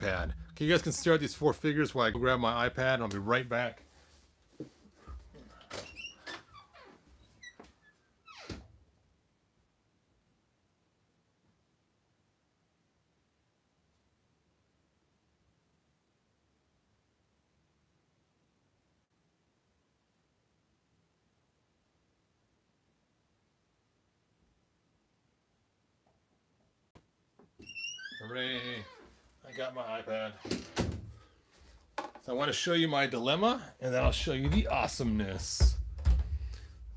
iPad. Okay, you guys can stare at these 4 figures while I go grab my iPad, and I'll be right back. Hooray! I got my iPad. So I want to show you my dilemma, and then I'll show you the awesomeness.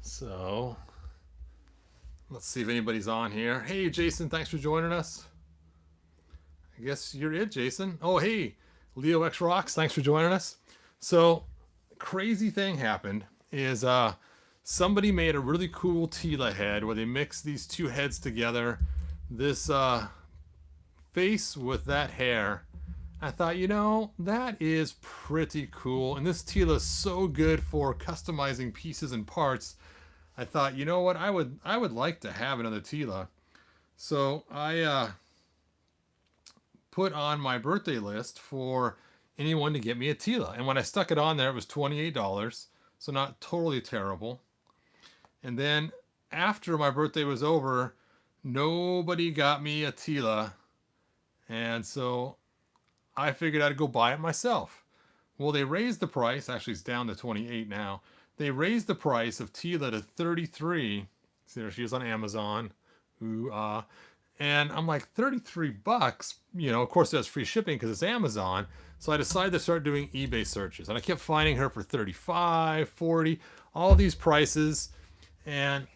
So let's see if anybody's on here. Hey, Jason, thanks for joining us. I guess you're it, Jason. Oh, hey, Leo X Rocks, thanks for joining us. So crazy thing happened is somebody made a really cool Teela head where they mixed these 2 heads together. This face with that hair. I thought, you know, that is pretty cool. And this Teela is so good for customizing pieces and parts. I thought, you know what, I would like to have another Teela. So I put on my birthday list for anyone to get me a Teela. And when I stuck it on there, it was $28. So not totally terrible. And then after my birthday was over, nobody got me a Teela. And so I figured I'd go buy it myself. Well, they raised the price. Actually, it's down to 28 now. They raised the price of Teela to 33. See, there she is on Amazon. Ooh, and I'm like, 33 bucks. You know, of course, that's free shipping because it's Amazon. So I decided to start doing eBay searches. And I kept finding her for 35, 40, all these prices. And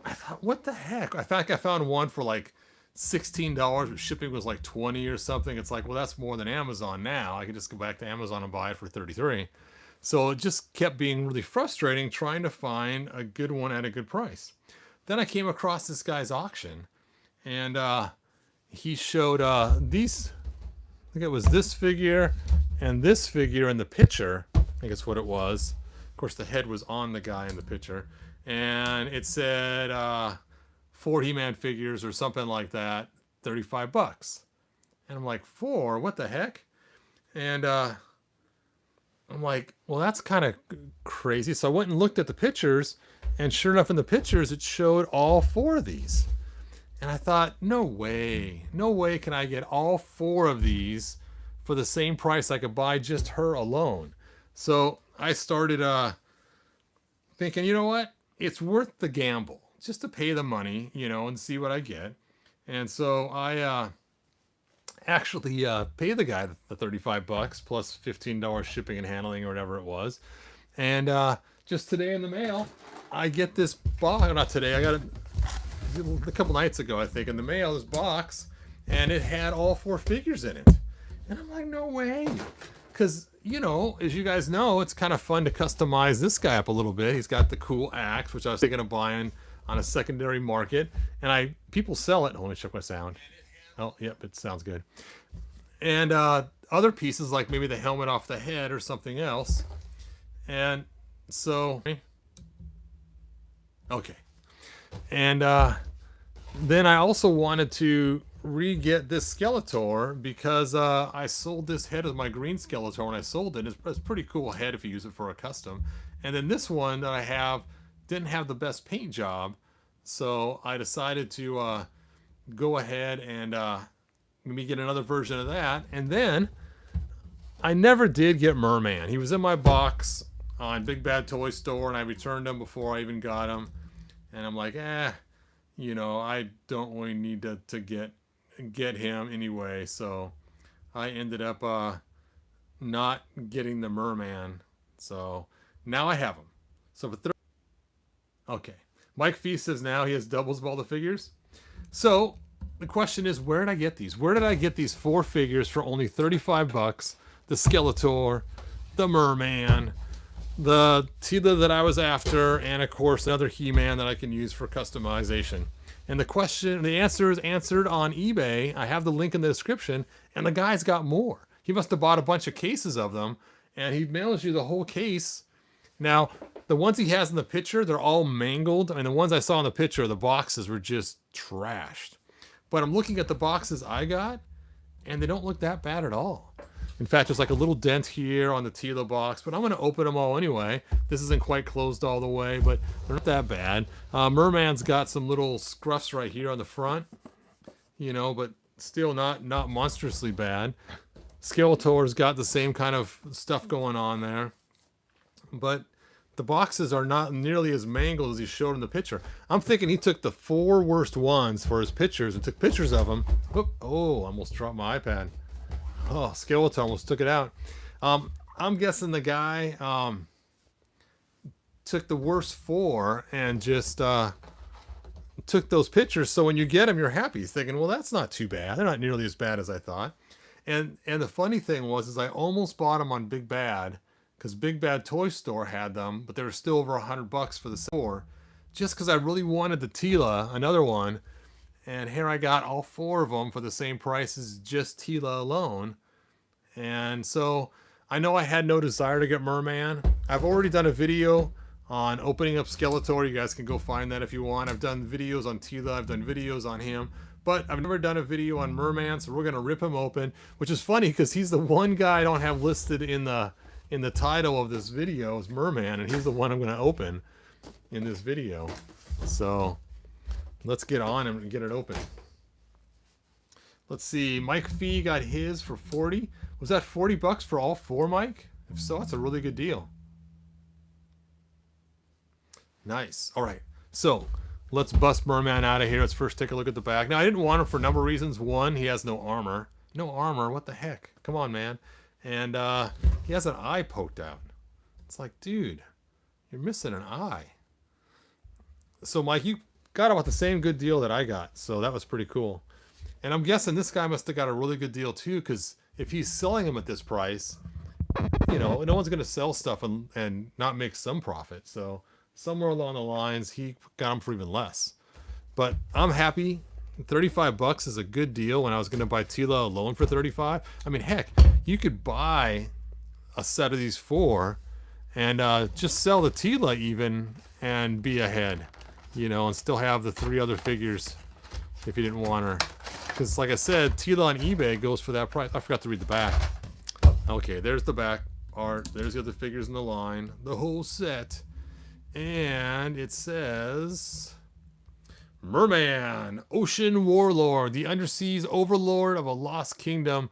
I thought, what the heck? I found one for like $16, but shipping was like 20 or something. It's like, well, that's more than Amazon now. I could just go back to Amazon and buy it for 33. So it just kept being really frustrating trying to find a good one at a good price. Then I came across this guy's auction, and he showed these. I think it was this figure and this figure in the picture. I think it's what it was. Of course, the head was on the guy in the picture, and it said 4 He-Man figures or something like that, 35 bucks. And I'm like, 4? What the heck? And I'm like, well, that's kind of crazy. So I went and looked at the pictures, and sure enough, in the pictures, it showed all 4 of these. And I thought, no way can I get all 4 of these for the same price I could buy just her alone. So I started thinking, you know what? It's worth the gamble just to pay the money, you know, and see what I get. And so I actually paid the guy the 35 bucks plus $15 shipping and handling or whatever it was. And just today in the mail, I get this box. Not today, I got it a couple nights ago, I think, in the mail, this box, and it had all 4 figures in it. And I'm like, no way. Because, you know, as you guys know, it's kind of fun to customize this guy up a little bit. He's got the cool axe, which I was thinking of buying on a secondary market. And people sell it. Let me check my sound. Oh, yep, it sounds good. And other pieces, like maybe the helmet off the head or something else. And so, okay. And then I also wanted to re-get this Skeletor because I sold this head of my green Skeletor when I sold it. It's a pretty cool head if you use it for a custom. And then this one that I have didn't have the best paint job, so I decided to go ahead and maybe get another version of that. And then I never did get Merman. He was in my box on Big Bad Toy Store, and I returned him before I even got him. And I'm like, you know, I don't really need to get him anyway. So I ended up not getting the Merman. So now I have him. So for okay, Mike Feast says now he has doubles of all the figures. So the question is, where did I get these? Where did I get these 4 figures for only 35 bucks? The Skeletor, the Merman, the Teela that I was after, and of course another He-Man that I can use for customization. And the answer is answered on eBay. I have the link in the description, and the guy's got more. He must have bought a bunch of cases of them, and he mails you the whole case. Now, the ones he has in the picture, they're all mangled. I mean, the ones I saw in the picture, the boxes were just trashed. But I'm looking at the boxes I got, and they don't look that bad at all. In fact, there's like a little dent here on the Teela box, but I'm going to open them all anyway. This isn't quite closed all the way, but they're not that bad. Merman's got some little scruffs right here on the front, you know, but still not monstrously bad. Skeletor's got the same kind of stuff going on there, but the boxes are not nearly as mangled as he showed in the picture. I'm thinking he took the 4 worst ones for his pictures and took pictures of them. Oh, I almost dropped my iPad. Oh, Skeletor almost took it out. I'm guessing the guy took the worst 4 and just took those pictures. So when you get them, you're happy. He's thinking, well, that's not too bad. They're not nearly as bad as I thought. And the funny thing was I almost bought them on Big Bad, because Big Bad Toy Store had them, but they were still over $100 for the 4, just because I really wanted the Teela, another one. And here I got all 4 of them for the same price as just Teela alone. And so I know I had no desire to get Merman. I've already done a video on opening up Skeletor. You guys can go find that if you want. I've done videos on Teela. I've done videos on him. But I've never done a video on Merman, so we're going to rip him open. Which is funny because he's the one guy I don't have listed in the title of this video is Merman, and he's the one I'm going to open in this video. So let's get on and get it open. Let's see. Mike Fee got his for 40. Was that $40 for all 4, Mike? If so, that's a really good deal. Nice. All right. So let's bust Merman out of here. Let's first take a look at the back. Now, I didn't want him for a number of reasons. One, he has no armor. No armor? What the heck? Come on, man. And he has an eye poked out. It's like, dude, you're missing an eye. So, Mike, you got about the same good deal that I got. So that was pretty cool. And I'm guessing this guy must have got a really good deal, too, because if he's selling them at this price, you know, no one's going to sell stuff and not make some profit. So somewhere along the lines, he got them for even less. But I'm happy. $35 is a good deal when I was going to buy Teela alone for $35. I mean, heck, you could buy a set of these 4 and just sell the Teela even and be ahead, you know, and still have the 3 other figures if you didn't want her. Because like I said, Teela on eBay goes for that price. I forgot to read the back. Okay, there's the back art. There's the other figures in the line. The whole set. And it says, Merman, Ocean Warlord, the underseas overlord of a lost kingdom,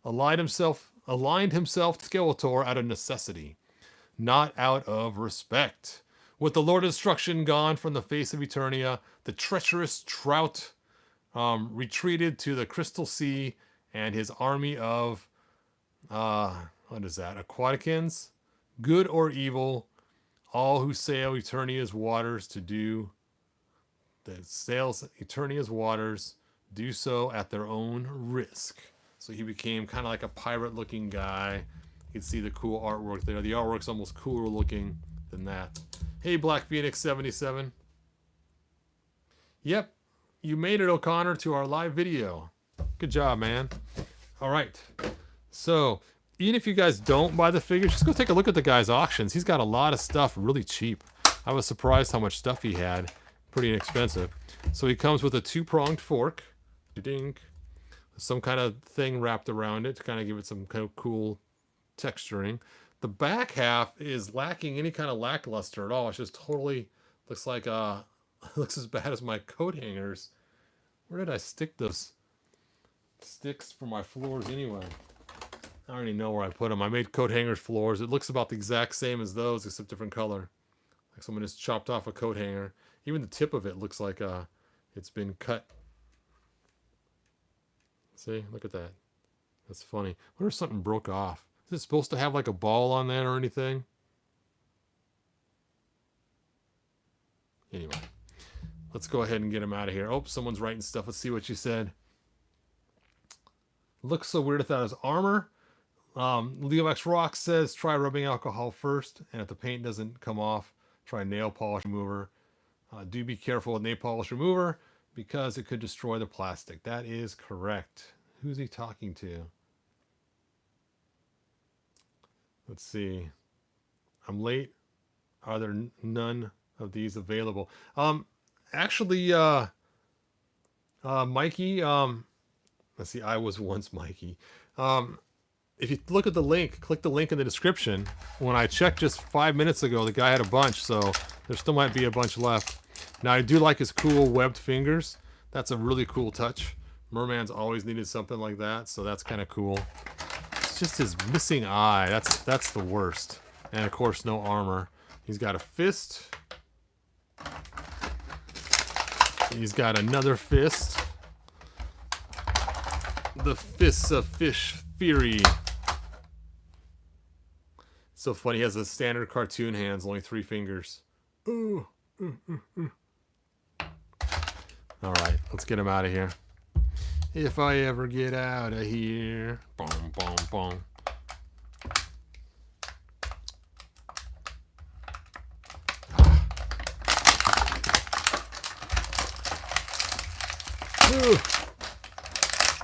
aligned himself to Skeletor out of necessity, not out of respect. With the Lord of Destruction gone from the face of Eternia, the treacherous Trout retreated to the Crystal Sea, and his army of, what is that, Aquaticans, good or evil, all who sail Eternia's waters do so at their own risk. So he became kind of like a pirate-looking guy. You can see the cool artwork there. The artwork's almost cooler looking than that. Hey, Black Phoenix 77. Yep, you made it, O'Connor, to our live video. Good job, man. All right. So even if you guys don't buy the figures, just go take a look at the guy's auctions. He's got a lot of stuff really cheap. I was surprised how much stuff he had. Pretty inexpensive. So he comes with a 2-pronged fork. Ding. Some kind of thing wrapped around it to kind of give it some kind of cool texturing. The back half is lacking any kind of lackluster at all. It's just totally looks like looks as bad as my coat hangers. Where did I stick those sticks for my floors anyway? I don't even know where I put them. I made coat hangers floors. It looks about the exact same as those, except different color. Like someone just chopped off a coat hanger. Even the tip of it looks like it's been cut. See, look at that. That's funny. What if something broke off? Is it supposed to have like a ball on that or anything? Anyway, let's go ahead and get him out of here. Oh, someone's writing stuff. Let's see what you said. Looks so weird without his armor. Leo X Rock says try rubbing alcohol first, and if the paint doesn't come off, try nail polish remover. Do be careful with nail polish remover because it could destroy the plastic. That is correct. Who's he talking to? Let's see. I'm late. Are there none of these available? Actually, Mikey, let's see, I was once Mikey. if you look at the link, click the link in the description. When I checked just 5 minutes ago, the guy had a bunch, so there still might be a bunch left. Now, I do like his cool webbed fingers. That's a really cool touch. Merman's always needed something like that, so that's kind of cool. It's just his missing eye. That's the worst. And, of course, no armor. He's got a fist. He's got another fist. The Fists of Fish Fury. So funny, he has the standard cartoon hands, only 3 fingers. Ooh. Alright, let's get him out of here. If I ever get out of here. Boom, boom, boom.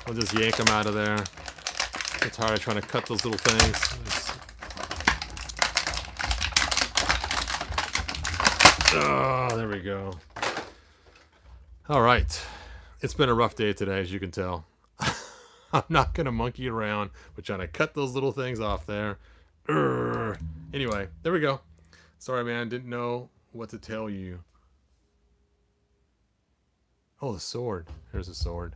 We'll just yank him out of there. Get tired of trying to cut those little things. Oh, there we go. All right. It's been a rough day today, as you can tell. I'm not going to monkey around with trying to cut those little things off there. Anyway, there we go. Sorry, man. Didn't know what to tell you. Oh, the sword. Here's the sword.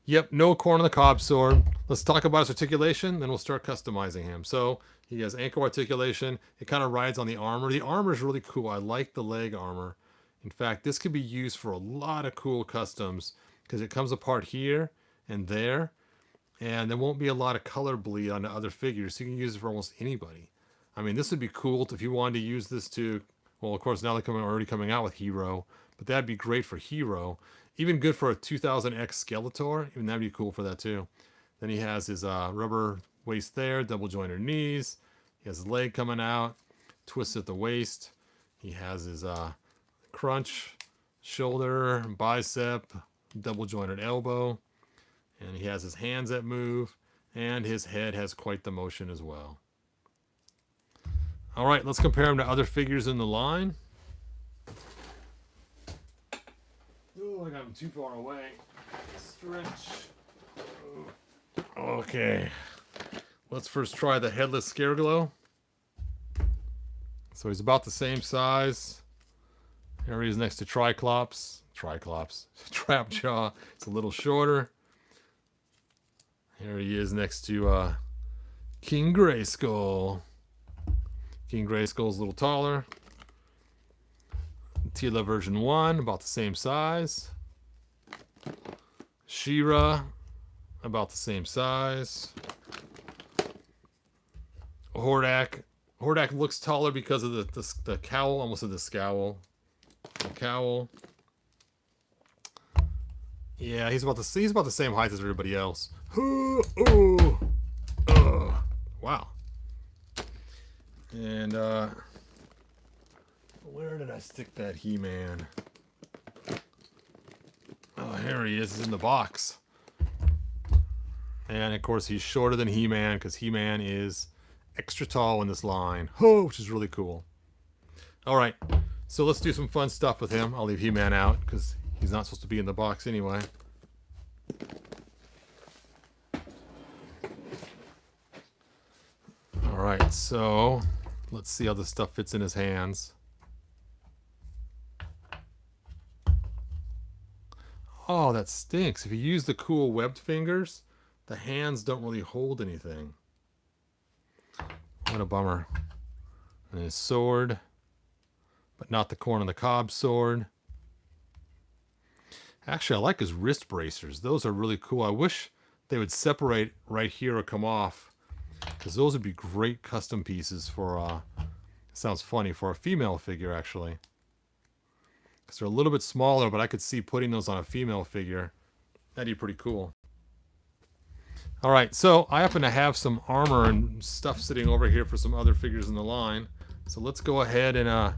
Yep, no corn on the cob sword. Let's talk about his articulation, then we'll start customizing him. So he has ankle articulation. It kind of rides on the armor. The armor is really cool. I like the leg armor. In fact, this could be used for a lot of cool customs because it comes apart here and there, and there won't be a lot of color bleed on the other figures, so you can use it for almost anybody. I mean, this would be cool if you wanted to use this to, well, of course, now they're already coming out with Hero, but that'd be great for Hero. Even good for a 2000X Skeletor. Even that'd be cool for that too. Then he has his rubber waist there, double jointed knees. He has his leg coming out, twist at the waist. He has his crunch, shoulder, bicep, double jointed elbow. And he has his hands that move. And his head has quite the motion as well. All right, let's compare him to other figures in the line. Oh, I got him too far away. Stretch. Okay. Let's first try the headless Scareglow. So he's about the same size. Here he is next to Triclops. Trapjaw. It's a little shorter. Here he is next to King Grayskull. King Grayskull's a little taller. Teela version 1, about the same size. She-Ra, about the same size. Hordak. Hordak looks taller because of the cowl, almost of the scowl. The cowl. Yeah, he's about the same height as everybody else. Wow. And where did I stick that He-Man? Oh, here he is in the box. And of course he's shorter than He-Man because He-Man is extra tall in this line. Oh, which is really cool. Alright, so let's do some fun stuff with him. I'll leave He-Man out because he's not supposed to be in the box anyway. Alright, so let's see how this stuff fits in his hands. Oh, that stinks. If you use the cool webbed fingers, the hands don't really hold anything. What a bummer. And his sword, but not the corn on the cob sword. Actually, I like his wrist bracers. Those are really cool. I wish they would separate right here or come off, because those would be great custom pieces for, sounds funny, for a female figure, actually. Because they're a little bit smaller, but I could see putting those on a female figure. That'd be pretty cool. Alright, so I happen to have some armor and stuff sitting over here for some other figures in the line. So let's go ahead and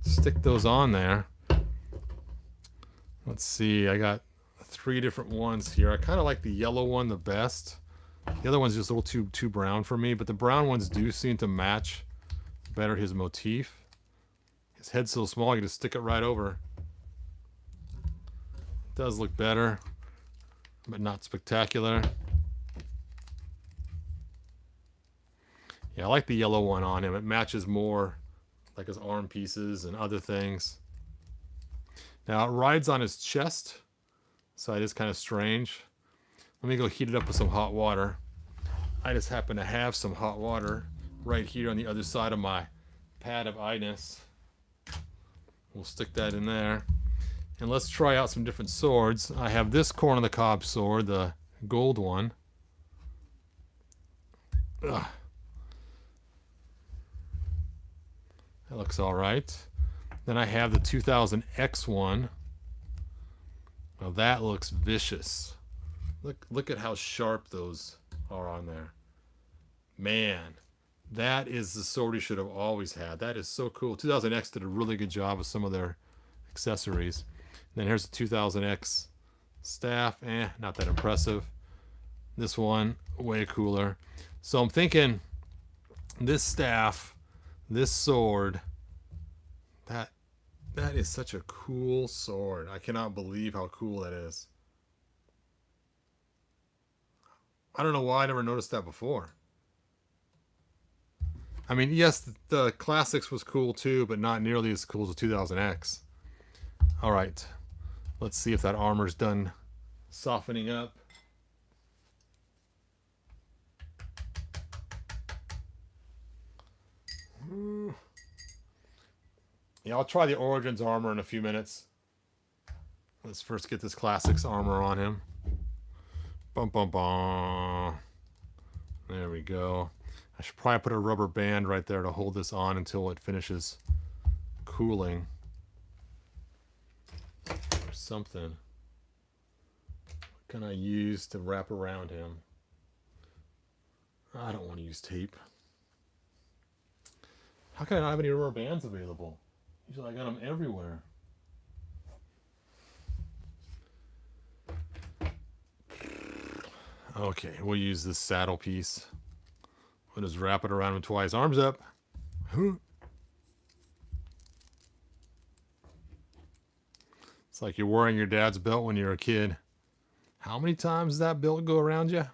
stick those on there. Let's see, I got 3 different ones here. I kind of like the yellow one the best. The other one's just a little too brown for me, but the brown ones do seem to match better his motif. His head's so small, you can just stick it right over. It does look better. but not spectacular. Yeah, I like the yellow one on him. It matches more like his arm pieces and other things. Now it rides on his chest, so it is kind of strange. Let me go heat it up with some hot water. I just happen to have some hot water right here on the other side of my pad of Idness. We'll stick that in there. And let's try out some different swords. I have this Corn on the Cob sword, the gold one. Ugh. That looks alright. Then I have the 2000X one. Now that looks vicious. Look at how sharp those are on there. Man, that is the sword he should have always had. That is so cool. 2000X did a really good job with some of their accessories. And then here's the 2000X staff. Not that impressive. This one, way cooler. So I'm thinking this staff, this sword, that is such a cool sword. I cannot believe how cool that is. I don't know why I never noticed that before. I mean, yes, the Classics was cool too, but not nearly as cool as the 2000X. All right, let's see if that armor's done softening up. Yeah, I'll try the Origins armor in a few minutes. Let's first get this Classics armor on him. Bum, bum, bum. There we go. I should probably put a rubber band right there to hold this on until it finishes cooling. Or something. What can I use to wrap around him? I don't want to use tape. How can I not have any rubber bands available? Usually I got them everywhere. Okay, we'll use this saddle piece. We'll just wrap it around him twice. Arms up. It's like you're wearing your dad's belt when you're a kid. How many times does that belt go around you?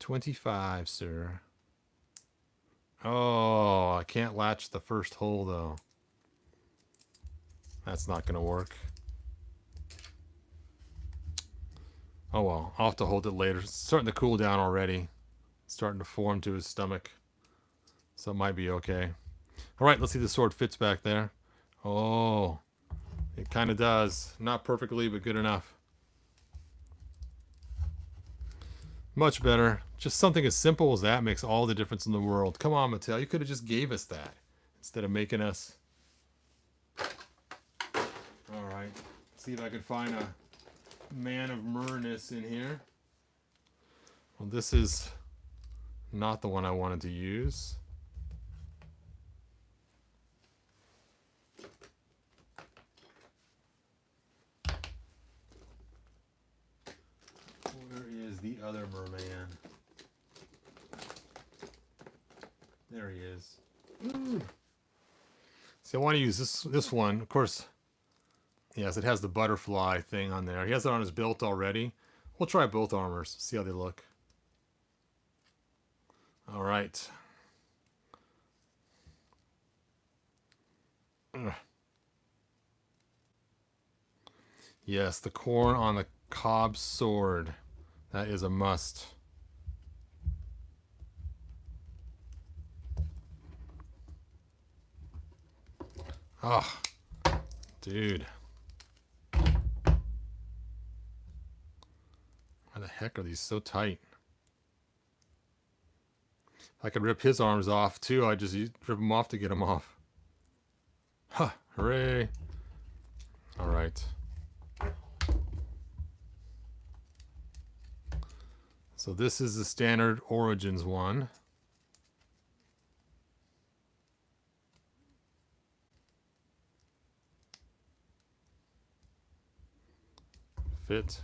25, sir. Oh, I can't latch the first hole, though. That's not going to work. Oh, well. I'll have to hold it later. It's starting to cool down already. It's starting to form to his stomach. So it might be okay. All right, let's see if the sword fits back there. Oh, it kind of does. Not perfectly, but good enough. Much better. Just something as simple as that makes all the difference in the world. Come on, Mattel. You could have just gave us that instead of making us. All right. See if I can find a Man of Murnus in here. Well, this is not the one I wanted to use. Where is the other merman? There he is. See, I want to use this one. Of course, yes, it has the butterfly thing on there. He has it on his belt already. We'll try both armors, see how they look. All right. Ugh. Yes, the Corn on the Cob sword. That is a must. Oh, dude. Why the heck are these so tight? If I could rip his arms off too, I'd just rip them off to get them off. Huh, hooray. All right. So this is the standard Origins one. Fit.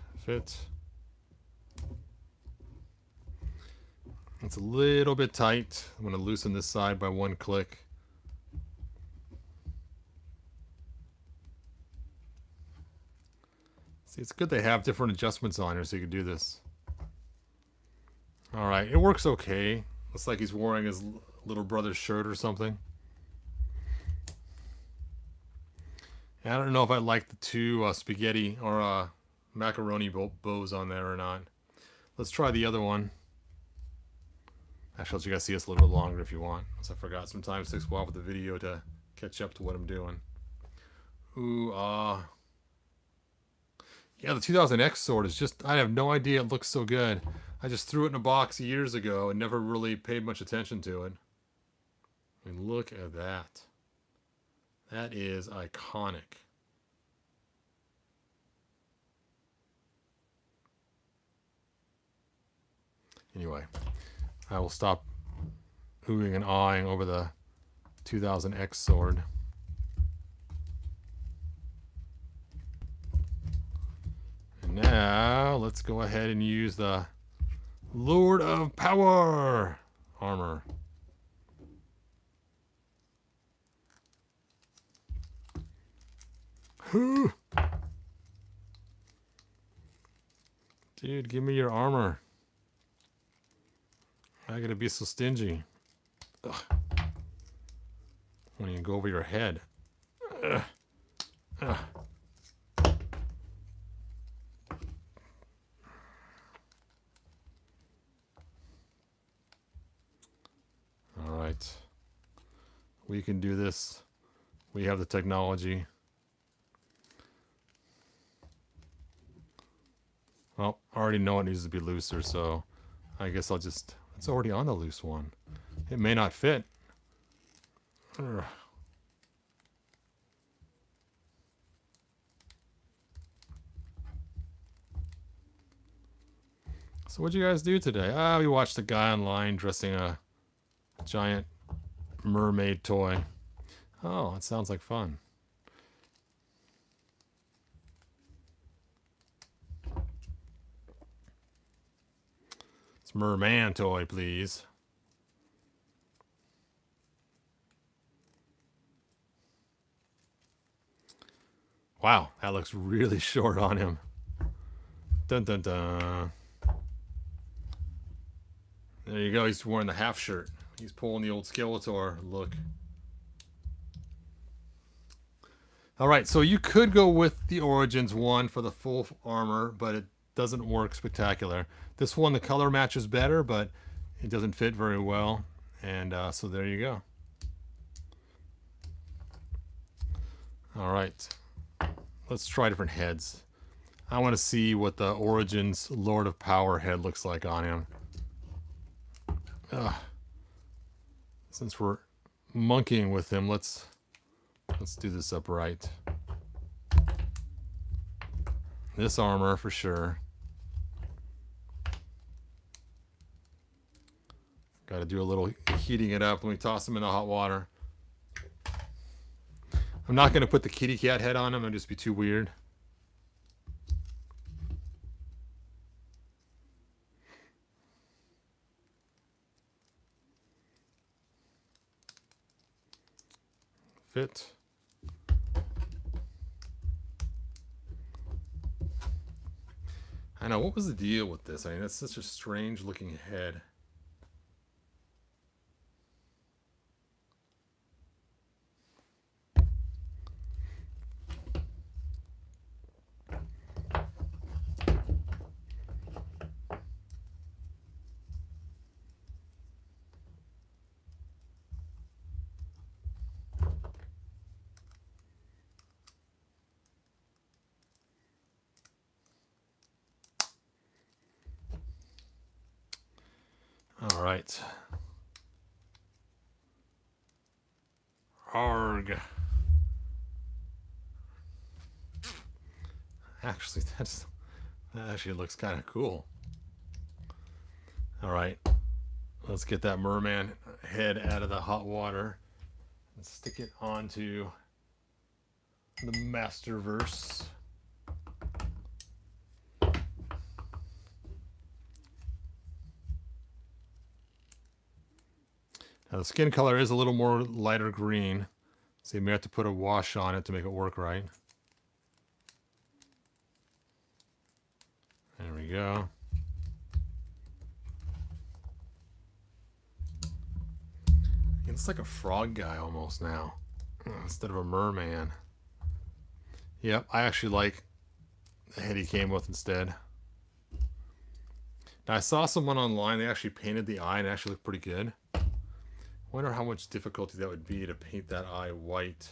It's a little bit tight. I'm going to loosen this side by one click. See, it's good they have different adjustments on here so you can do this. Alright, it works okay. Looks like he's wearing his little brother's shirt or something. And I don't know if I like the two spaghetti or macaroni bows on there or not. Let's try the other one. Actually, I'll let you guys see this a little bit longer if you want. As I forgot, sometimes it takes a while for the video to catch up to what I'm doing. Ooh, yeah, the 2000X sword is just, I have no idea it looks so good. I just threw it in a box years ago and never really paid much attention to it. I mean, look at that. That is iconic. Anyway, I will stop oohing and awing over the 2000X sword. And now, let's go ahead and use the Lord of Power armor. Dude, give me your armor. I gotta be so stingy. Ugh. When you go over your head. Ugh. Ugh. All right. We can do this. We have the technology. Well, I already know it needs to be looser, so I guess I'll just... It's already on the loose one. It may not fit. Ugh. So what'd you guys do today? We watched a guy online dressing a giant mermaid toy. Oh, it sounds like fun. It's Merman toy, please. Wow, that looks really short on him. Dun dun dun. There you go, he's wearing the half shirt. He's pulling the old Skeletor look. Alright, so you could go with the Origins one for the full armor, but it doesn't work spectacular. This one, the color matches better, but it doesn't fit very well. And so there you go. Alright, let's try different heads. I want to see what the Origins Lord of Power head looks like on him. Since we're monkeying with him, let's do this upright. This armor for sure. Got to do a little heating it up when we toss him in the hot water. I'm not going to put the kitty cat head on him. It'll just be too weird. Fit. I know, what was the deal with this? I mean, that's such a strange looking head. All right. Arg. Actually, that actually looks kind of cool. All right. Let's get that merman head out of the hot water and stick it onto the Masterverse. Now the skin color is a little more lighter green, so you may have to put a wash on it to make it work right. go. He looks like a frog guy almost now, instead of a merman. Yep, I actually like the head he came with instead. Now, I saw someone online, they actually painted the eye and it actually looked pretty good. I wonder how much difficulty that would be to paint that eye white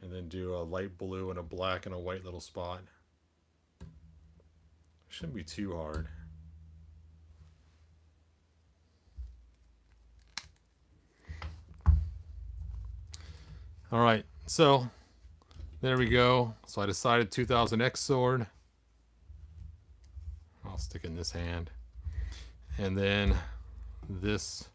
and then do a light blue and a black and a white little spot. Shouldn't be too hard. All right, so there we go. So I decided 2000X sword. I'll stick in this hand. And then this.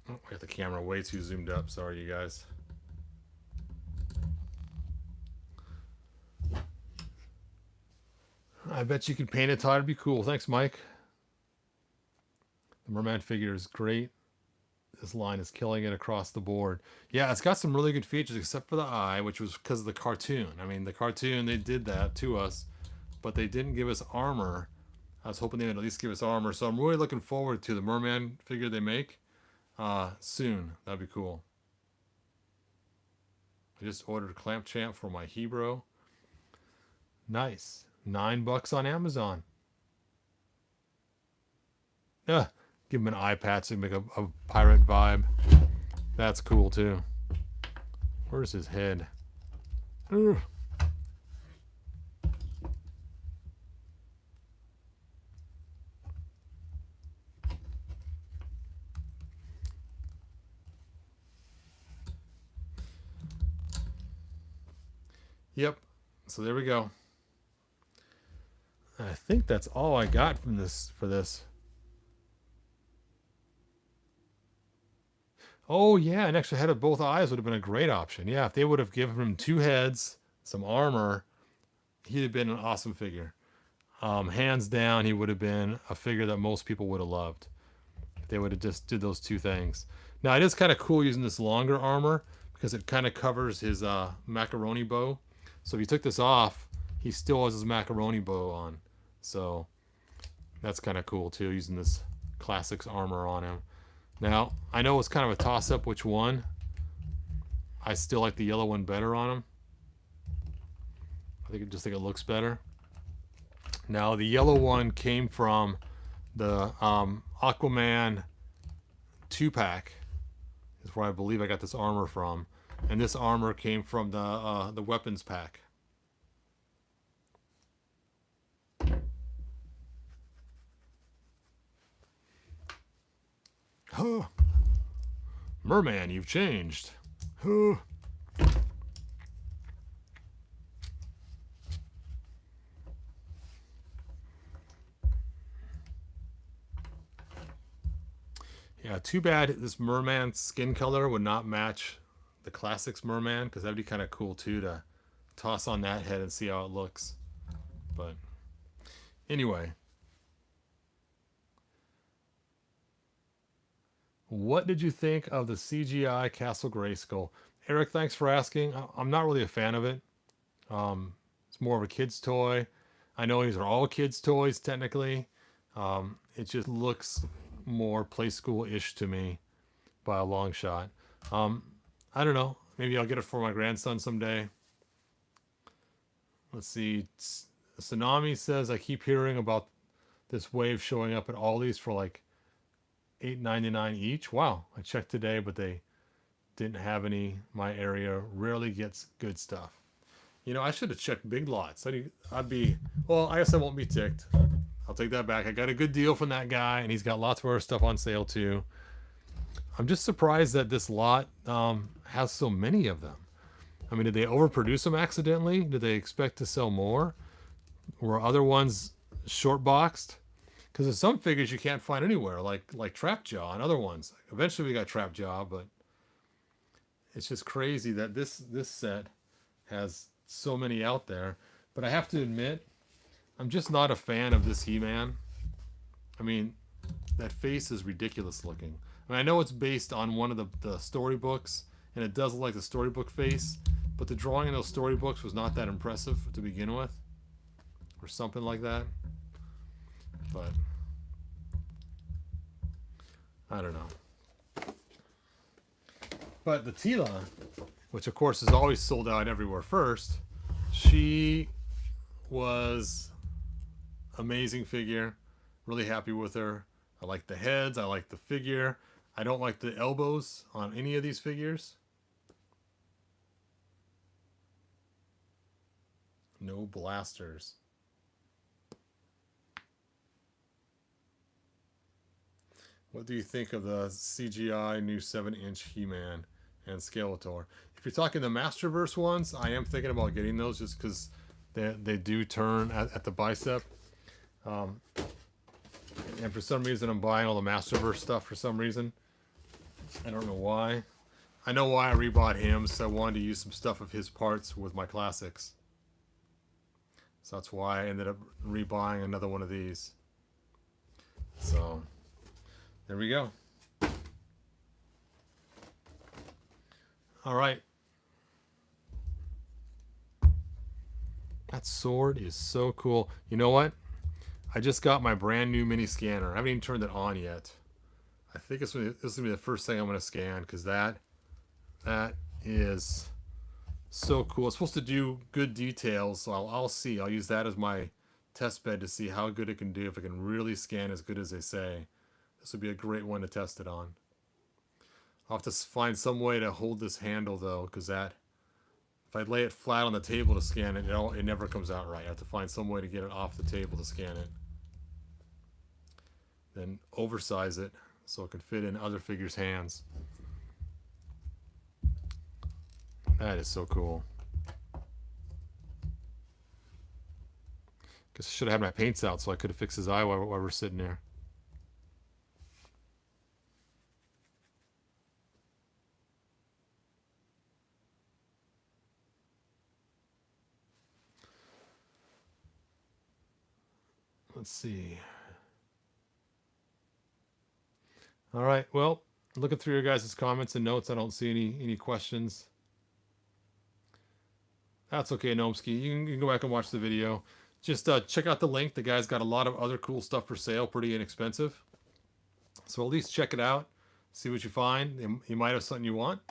Oh, I got the camera way too zoomed up. Sorry, you guys. I bet you can paint it, Todd. It'd be cool. Thanks, Mike. The Merman figure is great. This line is killing it across the board. Yeah, it's got some really good features, except for the eye, which was because of the cartoon. I mean, the cartoon, they did that to us, but they didn't give us armor. I was hoping they would at least give us armor, so I'm really looking forward to the Merman figure they make soon. That'd be cool. I just ordered Clamp Champ for my Hebrew. Nice. $9 on Amazon. Give him an eye patch to make a pirate vibe. That's cool too. Where's his head? Ugh. Yep. So there we go. I think that's all I got from this for this. Oh yeah, an extra head of both eyes would have been a great option. Yeah, if they would have given him 2 heads, some armor, he'd have been an awesome figure. Hands down, he would have been a figure that most people would have loved. If they would have just did those 2 things. Now it is kind of cool using this longer armor because it kind of covers his macaroni bow. So if you took this off, he still has his macaroni bow on. So that's kind of cool too, using this classics armor on him. Now, I know it's kind of a toss-up which one. I still like the yellow one better on him. I just think it looks better. Now, the yellow one came from the Aquaman 2-pack. Is where I believe I got this armor from. And this armor came from the weapons pack. Huh. Merman, you've changed. Huh. Yeah, too bad this Merman skin color would not match the classics Merman, because that'd be kind of cool too to toss on that head and see how it looks. But anyway. What did you think of the CGI Castle Grayskull? Eric, thanks for asking. I'm not really a fan of it. It's more of a kid's toy. I know these are all kids' toys, technically. It just looks more play school-ish to me by a long shot. I don't know. Maybe I'll get it for my grandson someday. Let's see. Tsunami says, I keep hearing about this wave showing up at Aldi's for like $8.99 each. Wow, I checked today, but they didn't have any. My area rarely gets good stuff. You know, I should have checked Big Lots. I'd be, well, I guess I won't be ticked. I'll take that back. I got a good deal from that guy, and he's got lots of other stuff on sale too. I'm just surprised that this lot has so many of them. I mean, did they overproduce them accidentally? Did they expect to sell more? Were other ones short boxed? Because there's some figures you can't find anywhere, like Trapjaw and other ones. Eventually we got Trapjaw, but it's just crazy that this set has so many out there. But I have to admit, I'm just not a fan of this He-Man. I mean, that face is ridiculous looking. I mean, I know it's based on one of the storybooks, and it does look like the storybook face, but the drawing in those storybooks was not that impressive to begin with, or something like that. But I don't know. But the Teela, which of course is always sold out everywhere first, she was amazing figure. Really happy with her. I like the heads. I like the figure. I don't like the elbows on any of these figures. No blasters. What do you think of the CGI new 7-inch He-Man and Skeletor? If you're talking the Masterverse ones, I am thinking about getting those just because they do turn at the bicep. And for some reason, I'm buying all the Masterverse stuff for some reason. I don't know why. I know why I rebought him, so I wanted to use some stuff of his parts with my classics. So that's why I ended up rebuying another one of these. So there we go. All right. That sword is so cool. You know what? I just got my brand new mini scanner. I haven't even turned it on yet. I think this is going to be the first thing I'm going to scan, because that is so cool. It's supposed to do good details, so I'll see. I'll use that as my test bed to see how good it can do, if it can really scan as good as they say. This would be a great one to test it on. I'll have to find some way to hold this handle, though, because that, if I lay it flat on the table to scan it, it never comes out right. I have to find some way to get it off the table to scan it. Then oversize it so it can fit in other figures' hands. That is so cool. Guess I should have had my paints out so I could have fixed his eye while we're sitting there. Let's see. All right. Well, looking through your guys' comments and notes, I don't see any questions. That's okay, Gnomski. You can go back and watch the video. Just check out the link. The guy's got a lot of other cool stuff for sale, pretty inexpensive. So at least check it out. See what you find. You might have something you want.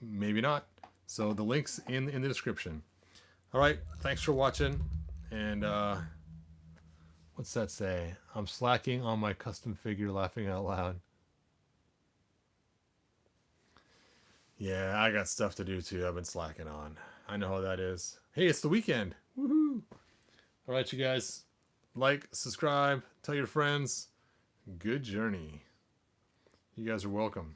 Maybe not. So the link's in the description. All right. Thanks for watching. And what's that say? I'm slacking on my custom figure, laughing out loud. Yeah, I got stuff to do too. I've been slacking on. I know how that is. Hey, it's the weekend. Woohoo! All right, you guys. Like, subscribe, tell your friends. Good journey. You guys are welcome.